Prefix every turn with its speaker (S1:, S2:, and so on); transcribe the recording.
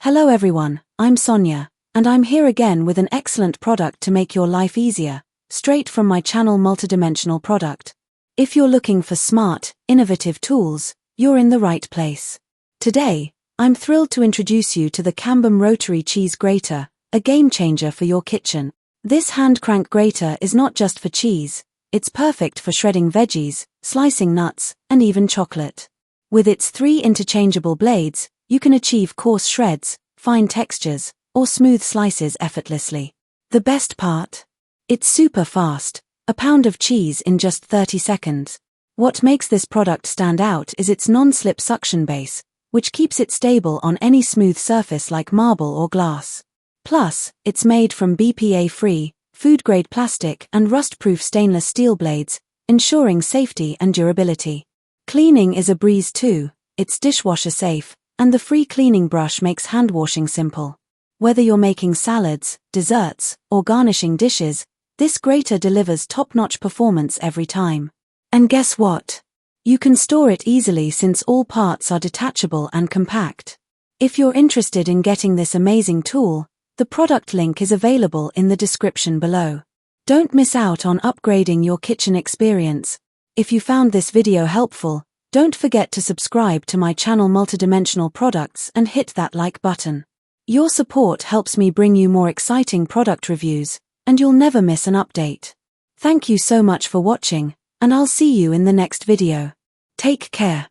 S1: Hello everyone, I'm Sonia, and I'm here again with an excellent product to make your life easier, straight from my channel multidimensional product. If you're looking for smart, innovative tools, you're in the right place. Today, I'm thrilled to introduce you to the Cambom Rotary Cheese Grater, a game changer for your kitchen. This hand crank grater is not just for cheese, it's perfect for shredding veggies, slicing nuts, and even chocolate. With its 3 interchangeable blades, you can achieve coarse shreds, fine textures, or smooth slices effortlessly. The best part? It's super fast, a pound of cheese in just 30 seconds. What makes this product stand out is its non-slip suction base, which keeps it stable on any smooth surface like marble or glass. Plus, it's made from BPA-Free, food-grade plastic and rust-proof stainless steel blades, ensuring safety and durability. Cleaning is a breeze too, it's dishwasher safe, and the free cleaning brush makes hand washing simple. Whether you're making salads, desserts, or garnishing dishes, this grater delivers top-notch performance every time. And guess what? You can store it easily since all parts are detachable and compact. If you're interested in getting this amazing tool, the product link is available in the description below. Don't miss out on upgrading your kitchen experience. If you found this video helpful, don't forget to subscribe to my channel Multidimensional Products and hit that like button. Your support helps me bring you more exciting product reviews, and you'll never miss an update. Thank you so much for watching, and I'll see you in the next video. Take care.